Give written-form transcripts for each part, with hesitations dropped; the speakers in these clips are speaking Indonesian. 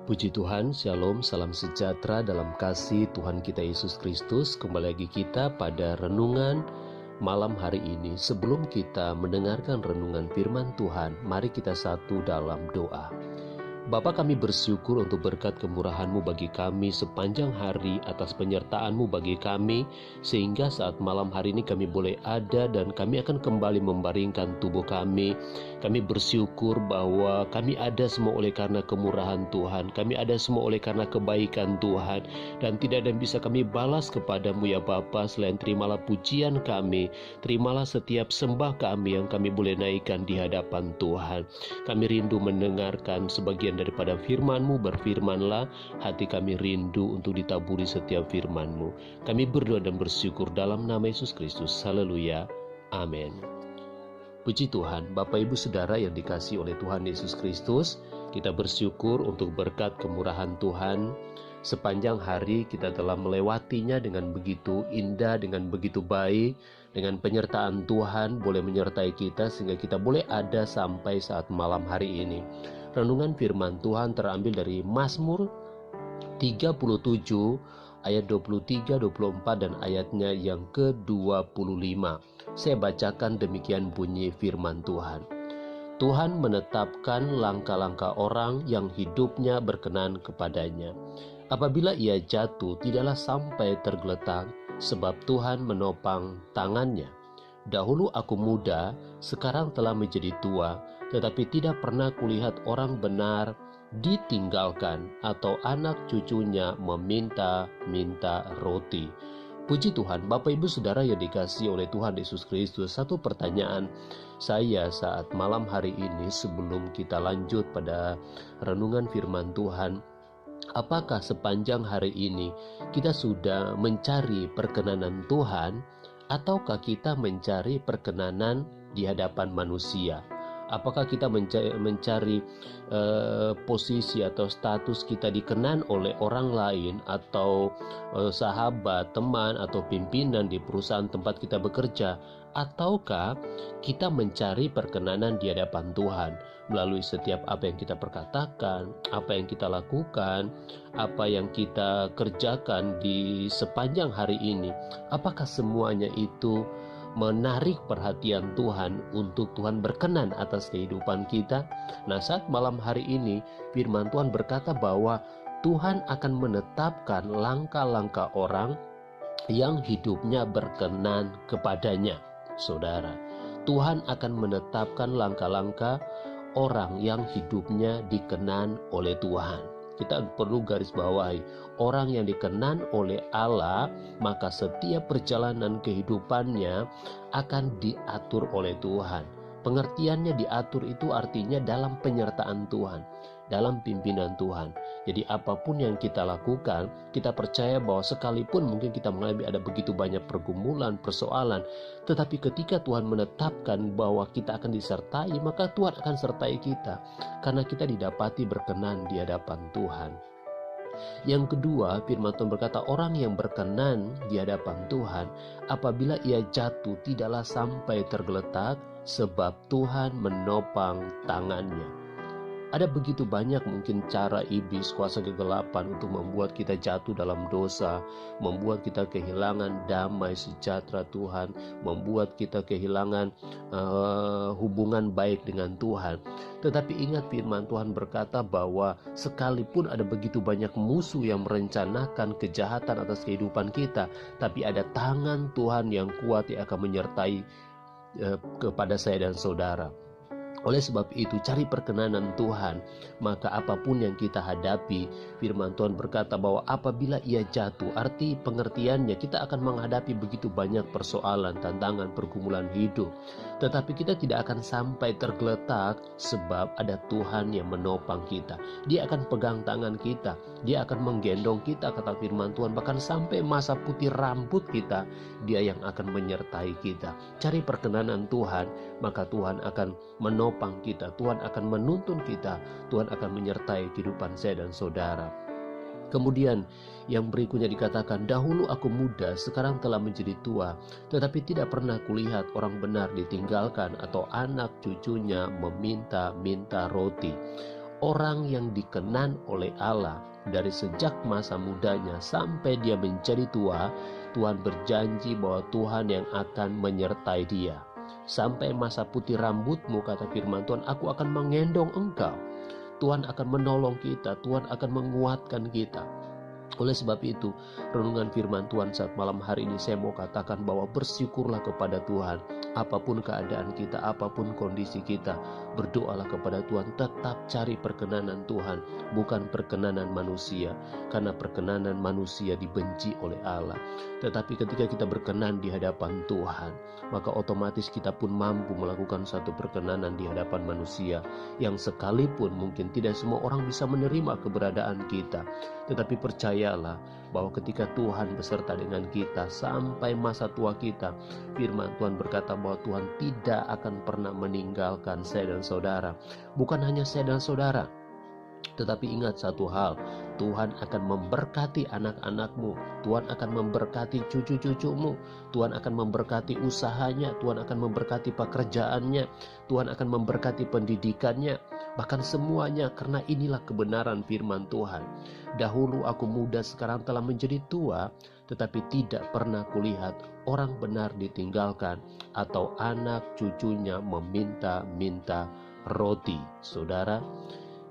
Puji Tuhan, Shalom, salam sejahtera dalam kasih Tuhan kita Yesus Kristus. Kembali lagi kita pada renungan malam hari ini. Sebelum kita mendengarkan renungan firman Tuhan, mari kita satu dalam doa. Bapa, kami bersyukur untuk berkat kemurahan-Mu bagi kami sepanjang hari, atas penyertaan-Mu bagi kami, sehingga saat malam hari ini kami boleh ada dan kami akan kembali membaringkan tubuh kami. Kami bersyukur bahwa kami ada semua oleh karena kemurahan Tuhan, kami ada semua oleh karena kebaikan Tuhan, dan tidak ada yang bisa kami balas kepadamu ya Bapa selain terimalah pujian kami, terimalah setiap sembah kami yang kami boleh naikkan di hadapan Tuhan. Kami rindu mendengarkan sebagian daripada firman-Mu, berfirmanlah, hati kami rindu untuk ditaburi setiap firman-Mu. Kami berdoa dan bersyukur dalam nama Yesus Kristus. Haleluya. Amin. Puji Tuhan, Bapak Ibu Saudara yang dikasihi oleh Tuhan Yesus Kristus, kita bersyukur untuk berkat kemurahan Tuhan. Sepanjang hari kita telah melewatinya dengan begitu indah, dengan begitu baik, dengan penyertaan Tuhan boleh menyertai kita sehingga kita boleh ada sampai saat malam hari ini. Renungan firman Tuhan terambil dari Mazmur 37 ayat 23, 24 dan ayatnya yang ke-25. Saya bacakan demikian bunyi firman Tuhan. Tuhan menetapkan langkah-langkah orang yang hidupnya berkenan kepadanya. Apabila ia jatuh, tidaklah sampai tergeletak, sebab Tuhan menopang tangannya. Dahulu aku muda, sekarang telah menjadi tua, tetapi tidak pernah kulihat orang benar ditinggalkan atau anak cucunya meminta-minta roti. Puji Tuhan, Bapak Ibu Saudara yang dikasihi oleh Tuhan Yesus Kristus. Satu pertanyaan saya saat malam hari ini sebelum kita lanjut pada renungan firman Tuhan. Apakah sepanjang hari ini kita sudah mencari perkenanan Tuhan, ataukah kita mencari perkenanan di hadapan manusia? Apakah kita mencari posisi atau status kita dikenan oleh orang lain, atau sahabat, teman, atau pimpinan di perusahaan tempat kita bekerja? Ataukah kita mencari perkenanan di hadapan Tuhan melalui setiap apa yang kita perkatakan, apa yang kita lakukan, apa yang kita kerjakan di sepanjang hari ini? Apakah semuanya itu menarik perhatian Tuhan untuk Tuhan berkenan atas kehidupan kita? Nah, saat malam hari ini firman Tuhan berkata bahwa Tuhan akan menetapkan langkah-langkah orang yang hidupnya berkenan kepadanya. Saudara, Tuhan akan menetapkan langkah-langkah orang yang hidupnya dikenan oleh Tuhan. Kita perlu garis bawahi, orang yang dikenan oleh Allah, maka setiap perjalanan kehidupannya akan diatur oleh Tuhan. Pengertiannya diatur itu artinya dalam penyertaan Tuhan, dalam pimpinan Tuhan. Jadi apapun yang kita lakukan, kita percaya bahwa sekalipun mungkin kita mengalami ada begitu banyak pergumulan, persoalan, tetapi ketika Tuhan menetapkan bahwa kita akan disertai, maka Tuhan akan sertai kita, karena kita didapati berkenan di hadapan Tuhan. Yang kedua, firman Tuhan berkata, orang yang berkenan di hadapan Tuhan, apabila ia jatuh tidaklah sampai tergeletak, sebab Tuhan menopang tangannya. Ada begitu banyak mungkin cara iblis, kuasa kegelapan untuk membuat kita jatuh dalam dosa, membuat kita kehilangan damai sejahtera Tuhan, membuat kita kehilangan hubungan baik dengan Tuhan. Tetapi ingat, firman Tuhan berkata bahwa sekalipun ada begitu banyak musuh yang merencanakan kejahatan atas kehidupan kita, tapi ada tangan Tuhan yang kuat yang akan menyertai kepada saya dan saudara. Oleh sebab itu, cari perkenanan Tuhan, maka apapun yang kita hadapi, firman Tuhan berkata bahwa apabila ia jatuh, arti pengertiannya kita akan menghadapi begitu banyak persoalan, tantangan, pergumulan hidup. Tetapi kita tidak akan sampai tergeletak, sebab ada Tuhan yang menopang kita. Dia akan pegang tangan kita, Dia akan menggendong kita, kata firman Tuhan, bahkan sampai masa putih rambut kita, Dia yang akan menyertai kita. Cari perkenanan Tuhan, maka Tuhan akan menopang kita, Tuhan akan menuntun kita, Tuhan akan menyertai kehidupan saya dan saudara. Kemudian yang berikutnya dikatakan, dahulu aku muda, sekarang telah menjadi tua, tetapi tidak pernah kulihat orang benar ditinggalkan atau anak cucunya meminta-minta roti. Orang yang dikenan oleh Allah dari sejak masa mudanya sampai dia menjadi tua, Tuhan berjanji bahwa Tuhan yang akan menyertai dia. Sampai masa putih rambutmu, kata firman Tuhan, aku akan menggendong engkau. Tuhan akan menolong kita, Tuhan akan menguatkan kita. Oleh sebab itu, renungan firman Tuhan saat malam hari ini saya mau katakan bahwa bersyukurlah kepada Tuhan. Apapun keadaan kita, apapun kondisi kita, berdoalah kepada Tuhan. Tetap cari perkenanan Tuhan, bukan perkenanan manusia. Karena perkenanan manusia dibenci oleh Allah. Tetapi ketika kita berkenan di hadapan Tuhan, maka otomatis kita pun mampu melakukan satu perkenanan di hadapan manusia, yang sekalipun mungkin tidak semua orang bisa menerima keberadaan kita. Tetapi percayalah bahwa ketika Tuhan beserta dengan kita sampai masa tua kita, firman Tuhan berkata bahwa Tuhan tidak akan pernah meninggalkan saya dan saudara. Bukan hanya saya dan saudara, tetapi ingat satu hal, Tuhan akan memberkati anak-anakmu, Tuhan akan memberkati cucu-cucumu, Tuhan akan memberkati usahanya, Tuhan akan memberkati pekerjaannya, Tuhan akan memberkati pendidikannya, bahkan semuanya, karena inilah kebenaran firman Tuhan. Dahulu aku muda, sekarang telah menjadi tua, tetapi tidak pernah kulihat orang benar ditinggalkan atau anak cucunya meminta-minta roti. Saudara,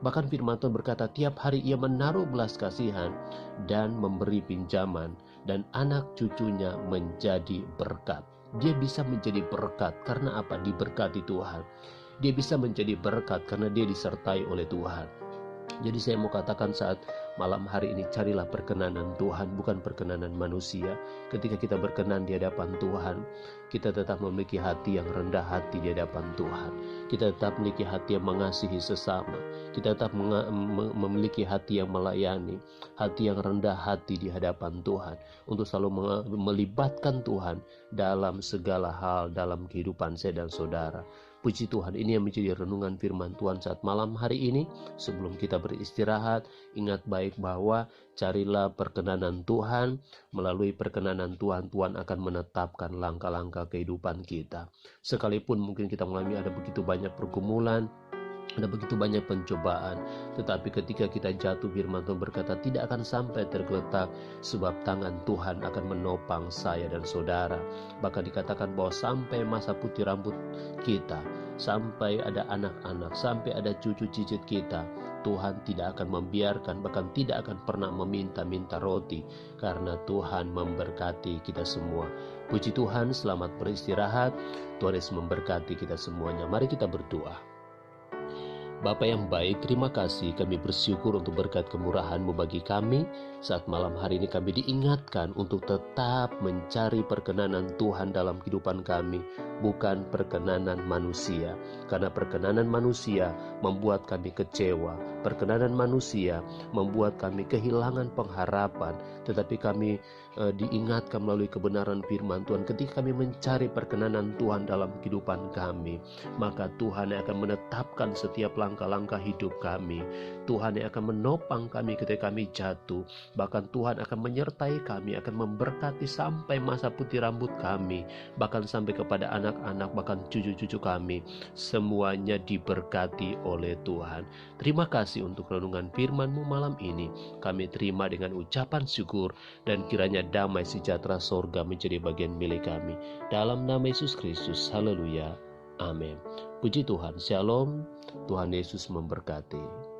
bahkan firman Tuhan berkata tiap hari ia menaruh belas kasihan dan memberi pinjaman, dan anak cucunya menjadi berkat. Dia bisa menjadi berkat karena apa? Diberkati Tuhan. Dia bisa menjadi berkat karena dia disertai oleh Tuhan. Jadi saya mau katakan saat malam hari ini, carilah perkenanan Tuhan, bukan perkenanan manusia. Ketika kita berkenan di hadapan Tuhan, kita tetap memiliki hati yang rendah hati di hadapan Tuhan. Kita tetap memiliki hati yang mengasihi sesama. Kita tetap memiliki hati yang melayani, hati yang rendah hati di hadapan Tuhan, untuk selalu melibatkan Tuhan dalam segala hal dalam kehidupan saya dan saudara. Puji Tuhan, ini yang menjadi renungan firman Tuhan saat malam hari ini. Sebelum kita beristirahat, ingat baik bahwa carilah perkenanan Tuhan. Melalui perkenanan Tuhan, Tuhan akan menetapkan langkah-langkah kehidupan kita. Sekalipun mungkin kita mengalami ada begitu banyak pergumulan, ada begitu banyak pencobaan, tetapi ketika kita jatuh, firman Tuhan berkata tidak akan sampai tergeletak, sebab tangan Tuhan akan menopang saya dan saudara. Bahkan dikatakan bahwa sampai masa putih rambut kita, sampai ada anak-anak, sampai ada cucu cicit kita, Tuhan tidak akan membiarkan, bahkan tidak akan pernah meminta-minta roti, karena Tuhan memberkati kita semua. Puji Tuhan, selamat beristirahat. Tuhan Yesus memberkati kita semuanya. Mari kita berdoa. Bapa yang baik, terima kasih, kami bersyukur untuk berkat kemurahan-Mu bagi kami. Saat malam hari ini kami diingatkan untuk tetap mencari perkenanan Tuhan dalam kehidupan kami, bukan perkenanan manusia. Karena perkenanan manusia membuat kami kecewa, perkenanan manusia membuat kami kehilangan pengharapan. Tetapi kami diingatkan melalui kebenaran firman Tuhan, ketika kami mencari perkenanan Tuhan dalam kehidupan kami, maka Tuhan yang akan menetapkan setiap langkah-langkah hidup kami. Tuhan yang akan menopang kami ketika kami jatuh. Bahkan Tuhan akan menyertai kami, akan memberkati sampai masa putih rambut kami, bahkan sampai kepada anak-anak, bahkan cucu-cucu kami. Semuanya diberkati oleh Tuhan. Terima kasih untuk renungan firman-Mu malam ini. Kami terima dengan ucapan syukur, dan kiranya damai sejahtera sorga menjadi bagian milik kami. Dalam nama Yesus Kristus, haleluya, amin. Puji Tuhan, shalom, Tuhan Yesus memberkati.